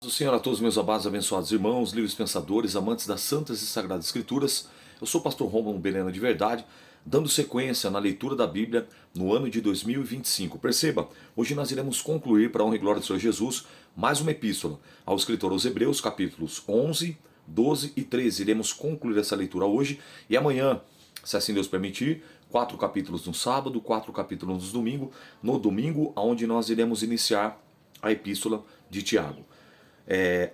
Do Senhor a todos meus amados, abençoados irmãos, livres pensadores, amantes das santas e sagradas escrituras. Eu sou o pastor Rômulo Belena de Verdade, dando sequência na leitura da Bíblia no ano de 2025. Perceba, hoje nós iremos concluir, para a honra e glória do Senhor Jesus, mais uma epístola ao escritor aos Hebreus, capítulos 11, 12 e 13. Iremos concluir essa leitura hoje e amanhã, se assim Deus permitir, 4 capítulos no sábado, 4 capítulos no domingo, onde nós iremos iniciar a epístola de Tiago.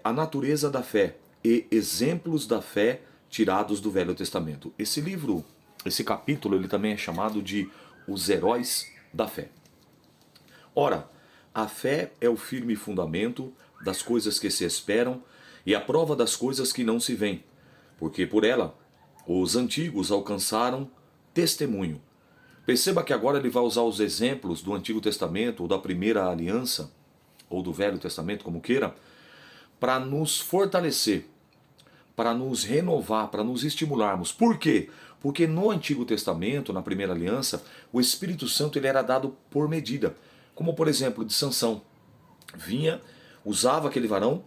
A natureza da fé e exemplos da fé tirados do Velho Testamento. Esse livro, esse capítulo, ele também é chamado de Os Heróis da Fé. Ora, a fé é o firme fundamento das coisas que se esperam e a prova das coisas que não se veem, porque por ela os antigos alcançaram testemunho. Perceba que agora ele vai usar os exemplos do Antigo Testamento ou da Primeira Aliança, ou do Velho Testamento, como queira, para nos fortalecer, para nos renovar, para nos estimularmos. Por quê? Porque no Antigo Testamento, na Primeira Aliança, o Espírito Santo ele era dado por medida. Como por exemplo, de Sansão. Vinha, usava aquele varão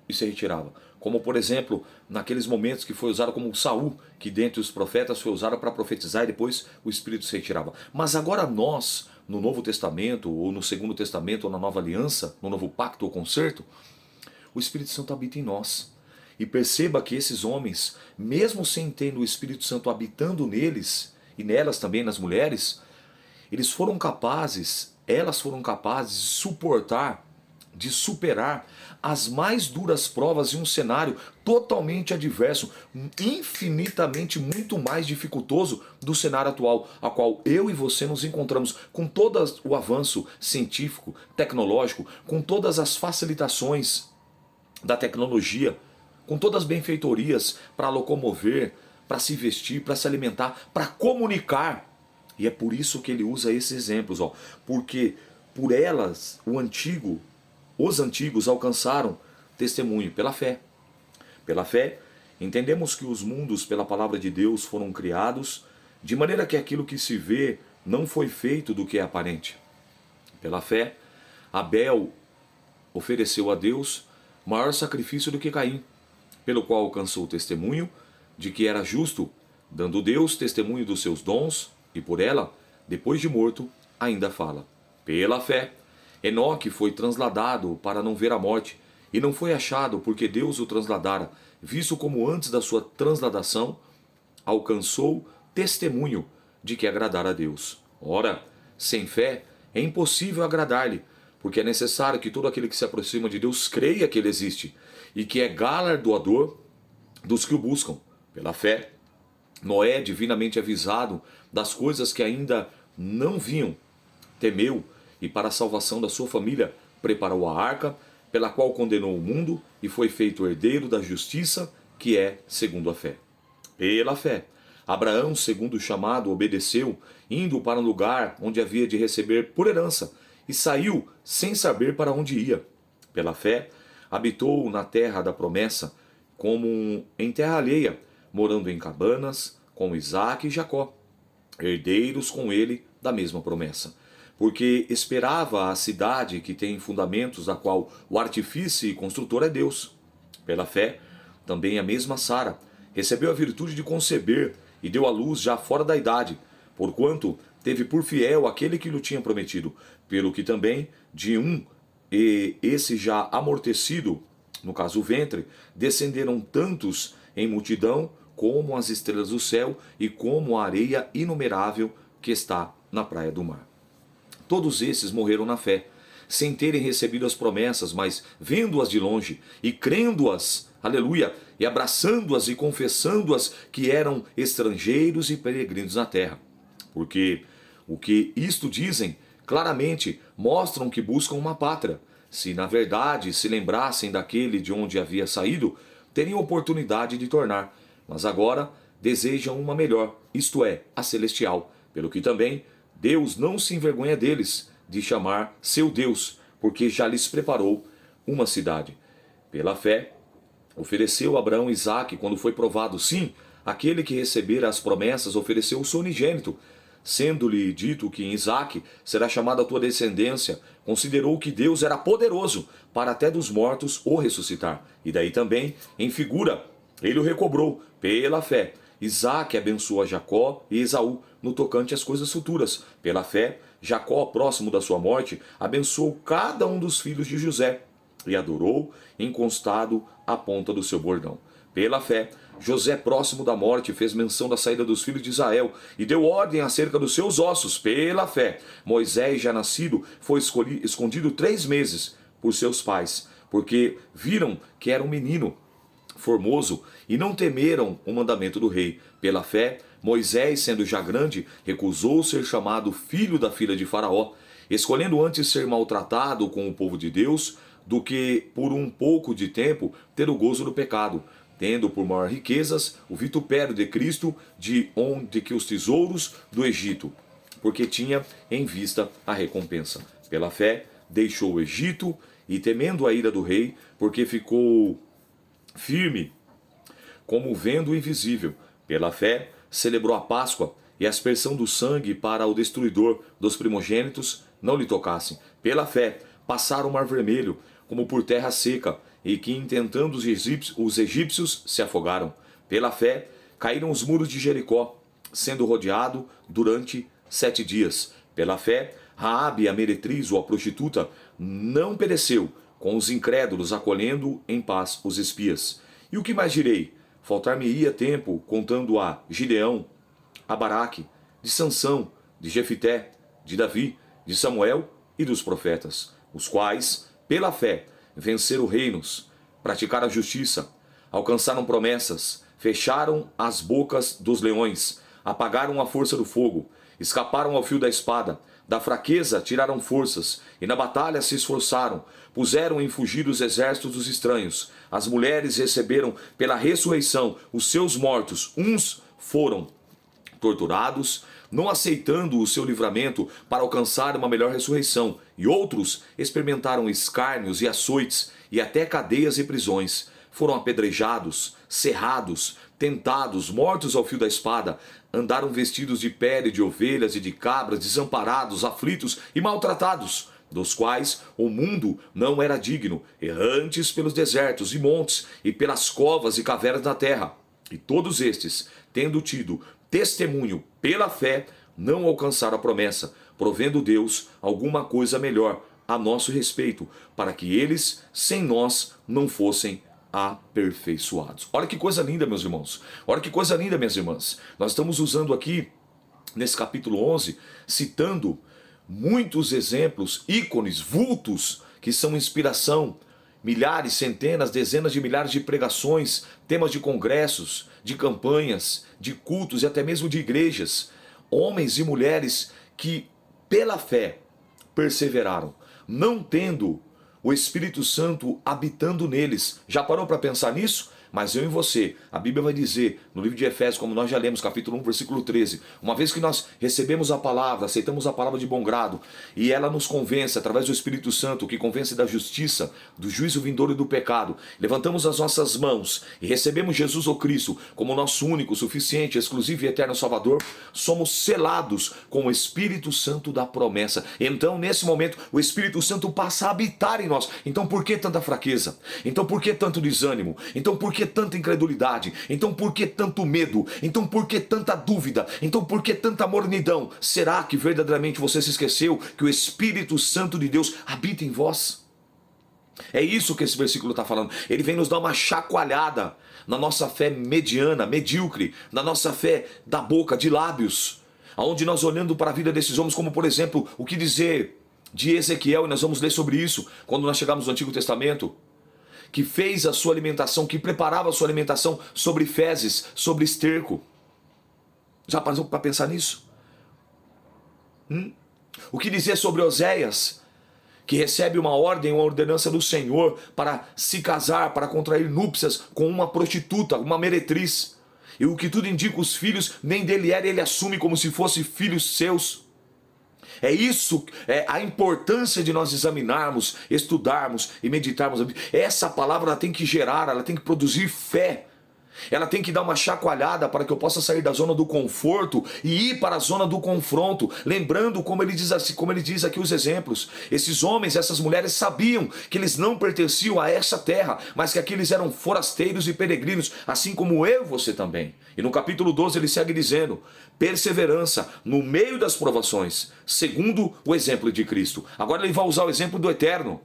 e se retirava. Como por exemplo, naqueles momentos que foi usado como Saul, que dentre os profetas foi usado para profetizar e depois o Espírito se retirava. Mas agora nós, no Novo Testamento, ou no Segundo Testamento, ou na Nova Aliança, no Novo Pacto ou Concerto, o Espírito Santo habita em nós. E perceba que esses homens, mesmo sem ter o Espírito Santo habitando neles, e nelas também, nas mulheres, eles foram capazes, elas foram capazes de suportar, de superar as mais duras provas em um cenário totalmente adverso, infinitamente muito mais dificultoso do cenário atual, a qual eu e você nos encontramos, com todo o avanço científico, tecnológico, com todas as facilitações da tecnologia, com todas as benfeitorias para locomover, para se vestir, para se alimentar, para comunicar. E é por isso que ele usa esses exemplos, porque por elas os antigos alcançaram testemunho pela fé. Pela fé, entendemos que os mundos pela palavra de Deus foram criados, de maneira que aquilo que se vê não foi feito do que é aparente. Pela fé, Abel ofereceu a Deus maior sacrifício do que Caim, pelo qual alcançou o testemunho de que era justo, dando Deus testemunho dos seus dons, e por ela, depois de morto, ainda fala. Pela fé, Enoque foi transladado para não ver a morte, e não foi achado porque Deus o transladara, visto como antes da sua transladação, alcançou testemunho de que agradara a Deus. Ora, sem fé é impossível agradar-lhe, porque é necessário que todo aquele que se aproxima de Deus creia que Ele existe e que é galardoador dos que o buscam. Pela fé, Noé, divinamente avisado das coisas que ainda não vinham, temeu e para a salvação da sua família preparou a arca, pela qual condenou o mundo e foi feito herdeiro da justiça, que é segundo a fé. Pela fé, Abraão, segundo o chamado, obedeceu, indo para um lugar onde havia de receber por herança, e saiu sem saber para onde ia. Pela fé, habitou na terra da promessa, como em terra alheia, morando em cabanas, com Isaque e Jacó, herdeiros com ele da mesma promessa. Porque esperava a cidade que tem fundamentos, da qual o artífice e construtor é Deus. Pela fé, também a mesma Sara recebeu a virtude de conceber e deu à luz já fora da idade, porquanto teve por fiel aquele que lhe tinha prometido, pelo que também de um, e esse já amortecido, no caso o ventre, descenderam tantos em multidão como as estrelas do céu e como a areia inumerável que está na praia do mar. Todos esses morreram na fé, sem terem recebido as promessas, mas vendo-as de longe e crendo-as, aleluia, e abraçando-as e confessando-as que eram estrangeiros e peregrinos na terra. Porque o que isto dizem, claramente mostram que buscam uma pátria. Se na verdade se lembrassem daquele de onde havia saído, teriam oportunidade de tornar. Mas agora desejam uma melhor, isto é, a celestial. Pelo que também Deus não se envergonha deles, de chamar seu Deus, porque já lhes preparou uma cidade. Pela fé, ofereceu Abraão Isaque quando foi provado. Sim, aquele que recebera as promessas ofereceu o seu unigênito, Sendo-lhe dito que em Isaque será chamada a tua descendência, considerou que Deus era poderoso para até dos mortos o ressuscitar. E daí também, em figura, ele o recobrou pela fé. Isaque abençoou a Jacó e Esaú no tocante às coisas futuras. Pela fé, Jacó, próximo da sua morte, abençoou cada um dos filhos de José e adorou, encostado à ponta do seu bordão. Pela fé, José, próximo da morte, fez menção da saída dos filhos de Israel e deu ordem acerca dos seus ossos. Pela fé, Moisés, já nascido, foi escondido 3 meses por seus pais, porque viram que era um menino formoso e não temeram o mandamento do rei. Pela fé, Moisés, sendo já grande, recusou ser chamado filho da filha de Faraó, escolhendo antes ser maltratado com o povo de Deus do que por um pouco de tempo ter o gozo do pecado, tendo por maior riquezas o vitupério de Cristo, de onde que os tesouros do Egito, porque tinha em vista a recompensa. Pela fé, deixou o Egito e temendo a ira do rei, porque ficou firme como vendo o invisível. Pela fé, celebrou a Páscoa e a aspersão do sangue para o destruidor dos primogênitos não lhe tocassem. Pela fé, passaram o mar vermelho como por terra seca, e que intentando os egípcios se afogaram. Pela fé, caíram os muros de Jericó, sendo rodeado durante 7 dias. Pela fé, Raabe, a meretriz ou a prostituta, não pereceu, com os incrédulos acolhendo em paz os espias. E o que mais direi? Faltar-me-ia tempo contando a Gideão, a Baraque, de Sansão, de Jefité, de Davi, de Samuel e dos profetas, os quais, pela fé, venceram reinos, praticaram a justiça, alcançaram promessas, fecharam as bocas dos leões, apagaram a força do fogo, escaparam ao fio da espada, da fraqueza tiraram forças, e na batalha se esforçaram, puseram em fugir os exércitos dos estranhos. As mulheres receberam pela ressurreição os seus mortos, uns foram torturados, não aceitando o seu livramento para alcançar uma melhor ressurreição, e outros experimentaram escárnios e açoites, e até cadeias e prisões. Foram apedrejados, cerrados, tentados, mortos ao fio da espada, andaram vestidos de pele de ovelhas e de cabras, desamparados, aflitos e maltratados, dos quais o mundo não era digno, errantes pelos desertos e montes, e pelas covas e cavernas da terra. E todos estes, tendo tido testemunho pela fé, não alcançaram a promessa, provendo Deus alguma coisa melhor a nosso respeito, para que eles, sem nós, não fossem aperfeiçoados. Olha que coisa linda, meus irmãos. Olha que coisa linda, minhas irmãs. Nós estamos usando aqui, nesse capítulo 11, citando muitos exemplos, ícones, vultos, que são inspiração. Milhares, centenas, dezenas de milhares de pregações, temas de congressos, de campanhas, de cultos e até mesmo de igrejas. Homens e mulheres que, pela fé, perseveraram, não tendo o Espírito Santo habitando neles. Já parou para pensar nisso? Mas eu e você, a Bíblia vai dizer, no livro de Efésios, como nós já lemos, capítulo 1, versículo 13, uma vez que nós recebemos a palavra, aceitamos a palavra de bom grado, e ela nos convence, através do Espírito Santo, que convence da justiça, do juízo vindouro e do pecado, levantamos as nossas mãos e recebemos Jesus ou Cristo como nosso único, suficiente, exclusivo e eterno Salvador, somos selados com o Espírito Santo da promessa. Então, nesse momento, o Espírito Santo passa a habitar em nós. Então, por que tanta fraqueza? Então, por que tanto desânimo? Então, por que tanta incredulidade? Então por que tanto medo? Então por que tanta dúvida? Então por que tanta mornidão? Será que verdadeiramente você se esqueceu que o Espírito Santo de Deus habita em vós? É isso que esse versículo está falando. Ele vem nos dar uma chacoalhada na nossa fé mediana, medíocre, na nossa fé da boca, de lábios, aonde nós olhando para a vida desses homens, como por exemplo, o que dizer de Ezequiel, e nós vamos ler sobre isso quando nós chegarmos no Antigo Testamento, que fez a sua alimentação, que preparava a sua alimentação sobre fezes, sobre esterco. Já parou para pensar nisso? O que dizer sobre Oséias, que recebe uma ordem, uma ordenança do Senhor para se casar, para contrair núpcias com uma prostituta, uma meretriz. E o que tudo indica, os filhos nem dele era, ele assume como se fossem filhos seus. É isso, é a importância de nós examinarmos, estudarmos e meditarmos. Essa palavra ela tem que gerar, ela tem que produzir fé. Ela tem que dar uma chacoalhada para que eu possa sair da zona do conforto e ir para a zona do confronto. Lembrando como ele diz aqui os exemplos. Esses homens, essas mulheres sabiam que eles não pertenciam a essa terra, mas que aqueles eram forasteiros e peregrinos, assim como eu e você também. E no capítulo 12 ele segue dizendo: perseverança no meio das provações, segundo o exemplo de Cristo. Agora ele vai usar o exemplo do eterno.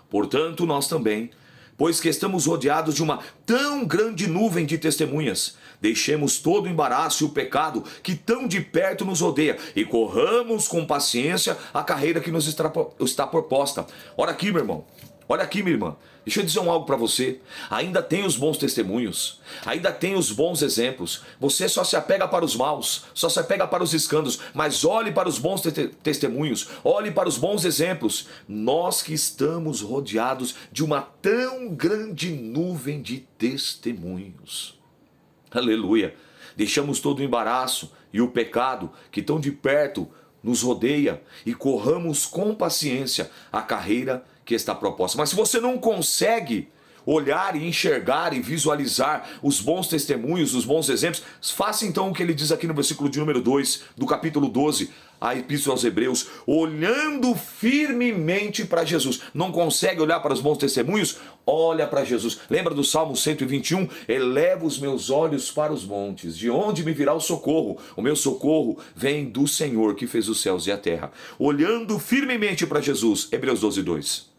Portanto, nós também, pois que estamos rodeados de uma tão grande nuvem de testemunhas, deixemos todo o embaraço e o pecado que tão de perto nos rodeia e corramos com paciência a carreira que nos está proposta. Olha aqui, meu irmão. Olha aqui, minha irmã. Deixa eu dizer algo para você. Ainda tem os bons testemunhos, ainda tem os bons exemplos. Você só se apega para os maus, só se apega para os escândalos, mas olhe para os bons testemunhos, olhe para os bons exemplos. Nós que estamos rodeados de uma tão grande nuvem de testemunhos. Aleluia. Deixamos todo o embaraço e o pecado que tão de perto nos rodeia e corramos com paciência a carreira que está proposta. Mas se você não consegue olhar e enxergar e visualizar os bons testemunhos, os bons exemplos, faça então o que ele diz aqui no versículo de número 2 do capítulo 12, a Epístola aos Hebreus: olhando firmemente para Jesus. Não consegue olhar para os bons testemunhos? Olha para Jesus. Lembra do Salmo 121? Eleva os meus olhos para os montes. De onde me virá o socorro? O meu socorro vem do Senhor que fez os céus e a terra. Olhando firmemente para Jesus. Hebreus 12, 2.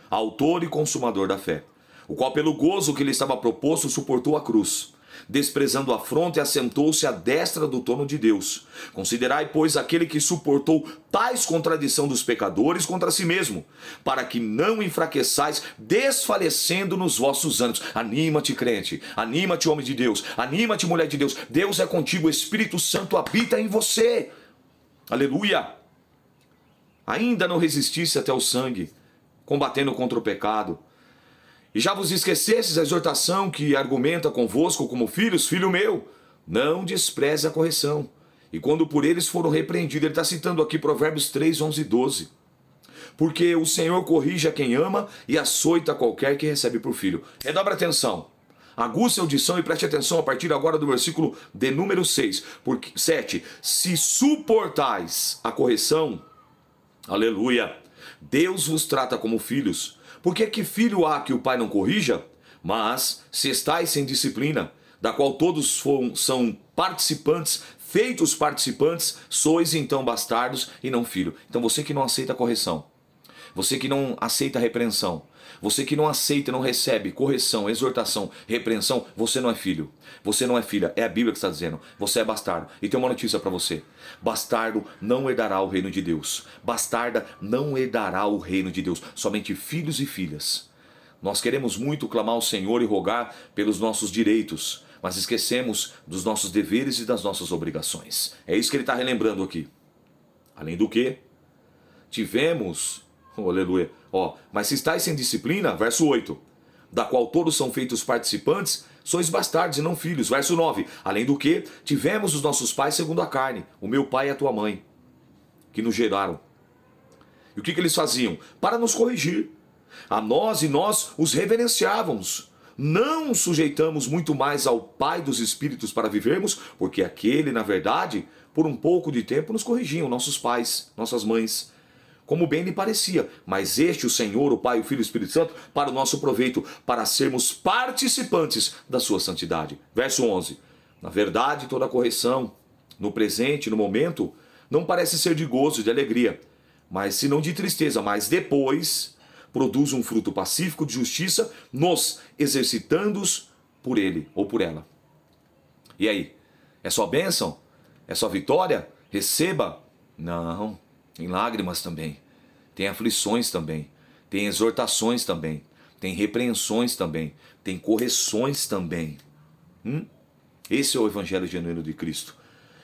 Autor e consumador da fé, o qual pelo gozo que lhe estava proposto suportou a cruz, desprezando a afronta, e assentou-se à destra do trono de Deus. Considerai, pois, aquele que suportou tais contradição dos pecadores contra si mesmo, para que não enfraqueçais, desfalecendo nos vossos ânimos. Anima-te, crente, anima-te, homem de Deus, anima-te, mulher de Deus. Deus é contigo, o Espírito Santo habita em você. Aleluia! Ainda não resistisse até o sangue, combatendo contra o pecado, e já vos esquecesses a exortação que argumenta convosco como filhos: filho meu, não despreze a correção. E quando por eles foram repreendidos, ele está citando aqui Provérbios 3, 11 e 12. Porque o Senhor corrige a quem ama e açoita qualquer que recebe por filho. Redobre atenção, aguça a audição e preste atenção a partir agora do versículo de número 6. 7. Se suportais a correção, aleluia, Deus vos trata como filhos. Porque que filho há que o pai não corrija? Mas se estáis sem disciplina, da qual todos são participantes, feitos participantes, sois então bastardos e não filho. Então você que não aceita a correção, você que não aceita a repreensão, você que não aceita, não recebe correção, exortação, repreensão, você não é filho. Você não é filha, é a Bíblia que está dizendo. Você é bastardo. E tem uma notícia para você: bastardo não herdará o reino de Deus. Bastarda não herdará o reino de Deus. Somente filhos e filhas. Nós queremos muito clamar ao Senhor e rogar pelos nossos direitos, mas esquecemos dos nossos deveres e das nossas obrigações. É isso que ele está relembrando aqui. Além do que, tivemos... Oh, aleluia. Mas se estáis sem disciplina, verso 8, da qual todos são feitos participantes, sois bastardos e não filhos. Verso 9, além do que, tivemos os nossos pais segundo a carne, o meu pai e a tua mãe, que nos geraram. E o que eles faziam? Para nos corrigir. A nós, e nós os reverenciávamos. Não sujeitamos muito mais ao Pai dos Espíritos para vivermos, porque aquele, na verdade, por um pouco de tempo nos corrigiam, nossos pais, nossas mães, como bem lhe parecia, mas este, o Senhor, o Pai, o Filho e o Espírito Santo, para o nosso proveito, para sermos participantes da sua santidade. Verso 11, na verdade, toda correção, no presente, no momento, não parece ser de gozo e de alegria, mas senão de tristeza, mas depois produz um fruto pacífico de justiça, nos exercitando-os por ele ou por ela. E aí? É só bênção? É só vitória? Receba? Não. Tem lágrimas também, tem aflições também, tem exortações também, tem repreensões também, tem correções também. Esse é o Evangelho genuíno de Cristo.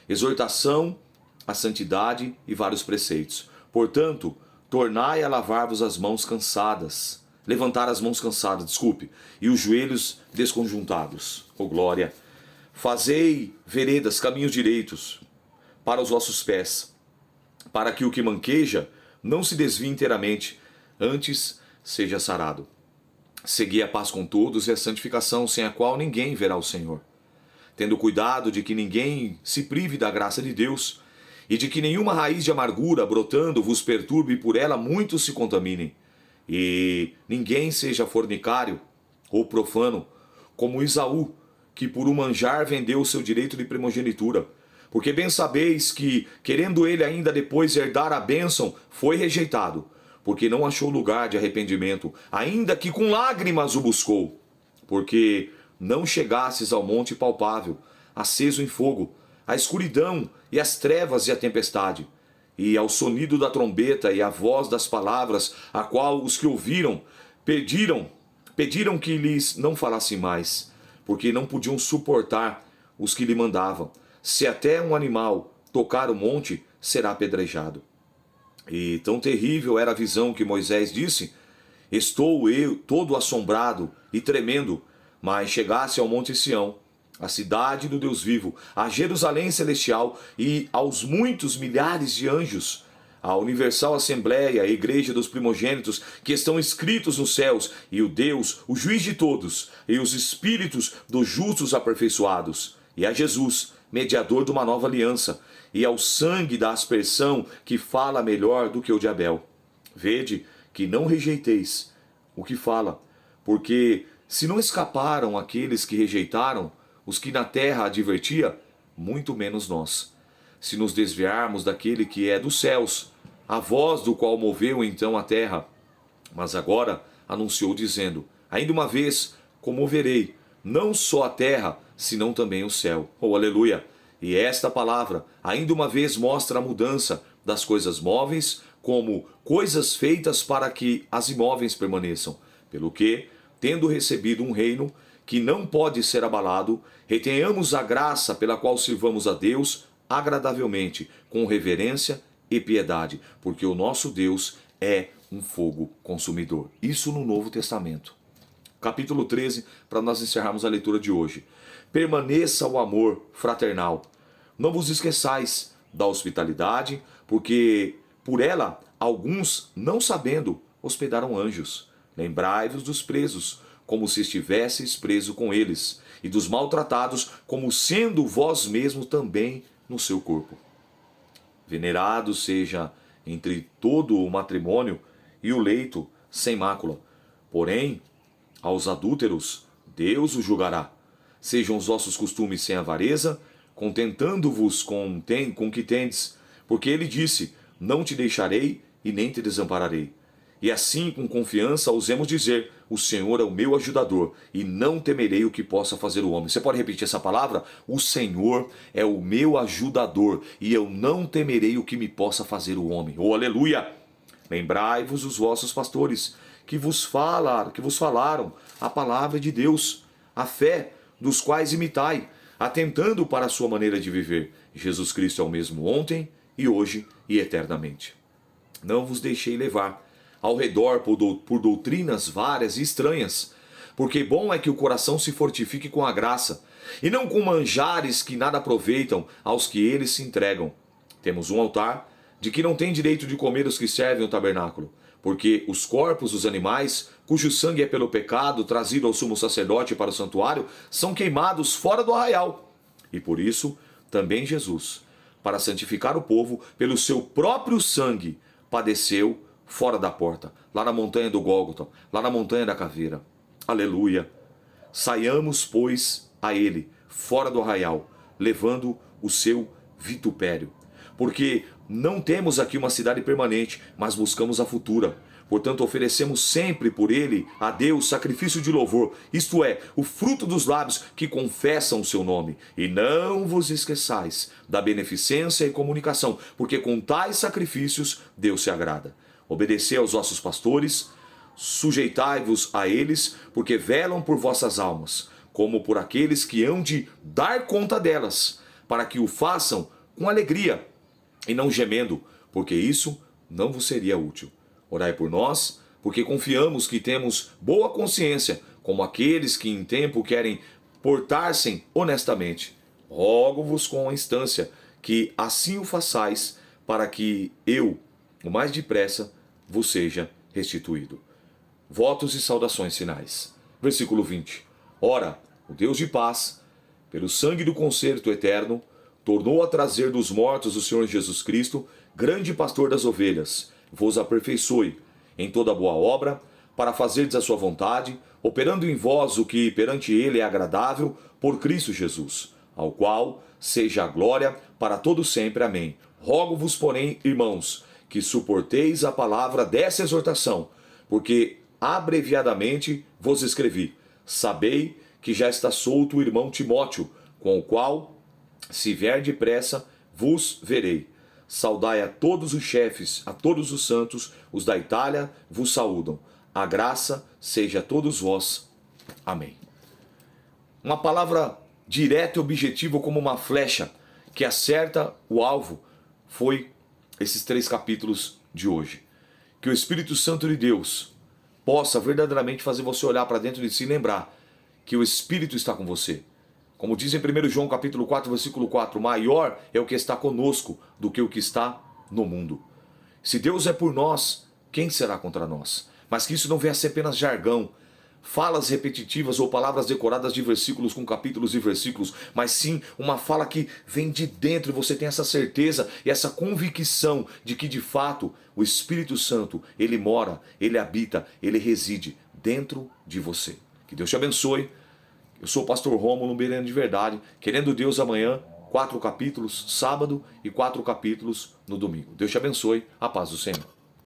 Exortação à santidade e vários preceitos. Portanto, tornai a lavar-vos as mãos cansadas, levantar as mãos cansadas, e os joelhos desconjuntados. Oh glória! Fazei veredas, caminhos direitos para os vossos pés, para que o que manqueja não se desvie inteiramente, antes seja sarado. Segui a paz com todos e a santificação, sem a qual ninguém verá o Senhor. Tendo cuidado de que ninguém se prive da graça de Deus, e de que nenhuma raiz de amargura brotando vos perturbe e por ela muitos se contaminem. E ninguém seja fornicário ou profano, como Esaú, que por um manjar vendeu o seu direito de primogenitura. Porque bem sabeis que, querendo ele ainda depois herdar a bênção, foi rejeitado, porque não achou lugar de arrependimento, ainda que com lágrimas o buscou. Porque não chegasses ao monte palpável, aceso em fogo, à escuridão e às trevas e à tempestade, e ao sonido da trombeta e à voz das palavras, a qual os que ouviram pediram que lhes não falassem mais, porque não podiam suportar os que lhe mandavam. Se até um animal tocar o monte, será apedrejado. E tão terrível era a visão que Moisés disse: estou eu todo assombrado e tremendo, mas chegasse ao monte Sião, a cidade do Deus vivo, a Jerusalém celestial e aos muitos milhares de anjos, a universal assembleia, a igreja dos primogênitos que estão escritos nos céus, e o Deus, o juiz de todos, e os espíritos dos justos aperfeiçoados, e a Jesus, mediador de uma nova aliança, e ao sangue da aspersão que fala melhor do que o de Abel. Vede que não rejeiteis o que fala, porque se não escaparam aqueles que rejeitaram, os que na terra advertia, muito menos nós. Se nos desviarmos daquele que é dos céus, a voz do qual moveu então a terra, mas agora anunciou dizendo: ainda uma vez comoverei, não só a terra, senão também o céu. Oh, aleluia! E esta palavra, ainda uma vez, mostra a mudança das coisas móveis como coisas feitas para que as imóveis permaneçam. Pelo que, tendo recebido um reino que não pode ser abalado, retenhamos a graça pela qual sirvamos a Deus agradavelmente, com reverência e piedade, porque o nosso Deus é um fogo consumidor. Isso no Novo Testamento. Capítulo 13, para nós encerrarmos a leitura de hoje. Permaneça o amor fraternal. Não vos esqueçais da hospitalidade, porque por ela alguns, não sabendo, hospedaram anjos. Lembrai-vos dos presos, como se estivesseis preso com eles, e dos maltratados, como sendo vós mesmos também no seu corpo. Venerado seja entre todo o matrimônio e o leito sem mácula. Porém, aos adúlteros Deus os julgará. Sejam os vossos costumes sem avareza, contentando-vos com que tendes, porque ele disse: não te deixarei e nem te desampararei. E assim, com confiança, ousemos dizer: o Senhor é o meu ajudador, e não temerei o que possa fazer o homem. Você pode repetir essa palavra? O Senhor é o meu ajudador, e eu não temerei o que me possa fazer o homem. Oh, aleluia! Lembrai-vos os vossos pastores, que vos falaram a palavra de Deus, a fé dos quais imitai, atentando para a sua maneira de viver. Jesus Cristo é o mesmo ontem, e hoje, e eternamente. Não vos deixei levar ao redor por doutrinas várias e estranhas, porque bom é que o coração se fortifique com a graça, e não com manjares que nada aproveitam aos que eles se entregam. Temos um altar, de que não tem direito de comer os que servem o tabernáculo, porque os corpos dos animais, cujo sangue é pelo pecado trazido ao sumo sacerdote para o santuário, são queimados fora do arraial. E por isso, também Jesus, para santificar o povo, pelo seu próprio sangue, padeceu fora da porta, lá na montanha do Gólgota, lá na montanha da caveira. Aleluia! Saiamos, pois, a ele, fora do arraial, levando o seu vitupério. Porque não temos aqui uma cidade permanente, mas buscamos a futura. Portanto, oferecemos sempre por ele a Deus sacrifício de louvor, isto é, o fruto dos lábios que confessam o seu nome. E não vos esqueçais da beneficência e comunicação, porque com tais sacrifícios Deus se agrada. Obedecei aos vossos pastores, sujeitai-vos a eles, porque velam por vossas almas, como por aqueles que hão de dar conta delas, para que o façam com alegria e não gemendo, porque isso não vos seria útil. Orai por nós, porque confiamos que temos boa consciência, como aqueles que em tempo querem portar-se honestamente. Rogo-vos com a instância que assim o façais, para que eu, o mais depressa, vos seja restituído. votos e saudações finais. Versículo 20. Ora, o Deus de paz, pelo sangue do concerto eterno, tornou a trazer dos mortos o Senhor Jesus Cristo, grande pastor das ovelhas, vos aperfeiçoe em toda boa obra, para fazerdes a sua vontade, operando em vós o que perante ele é agradável, por Cristo Jesus, ao qual seja a glória para todo sempre. Amém. Rogo-vos, porém, irmãos, que suporteis a palavra dessa exortação, porque abreviadamente vos escrevi. Sabei que já está solto o irmão Timóteo, com o qual, se vier depressa, vos verei. Saudai a todos os chefes, a todos os santos, os da Itália vos saúdam. A graça seja a todos vós. Amém. Uma palavra direta e objetiva como uma flecha que acerta o alvo foi esses 3 capítulos de hoje. Que o Espírito Santo de Deus possa verdadeiramente fazer você olhar para dentro de si e lembrar que o Espírito está com você. Como diz em 1 João capítulo 4, versículo 4, maior é o que está conosco do que o que está no mundo. Se Deus é por nós, quem será contra nós? Mas que isso não venha a ser apenas jargão, falas repetitivas ou palavras decoradas de versículos com capítulos e versículos, mas sim uma fala que vem de dentro e você tem essa certeza e essa convicção de que de fato o Espírito Santo, ele mora, ele habita, ele reside dentro de você. Que Deus te abençoe. Eu sou o pastor Rômulo Beleno de Verdade, querendo Deus amanhã, 4 capítulos sábado e 4 capítulos no domingo. Deus te abençoe, a paz do Senhor.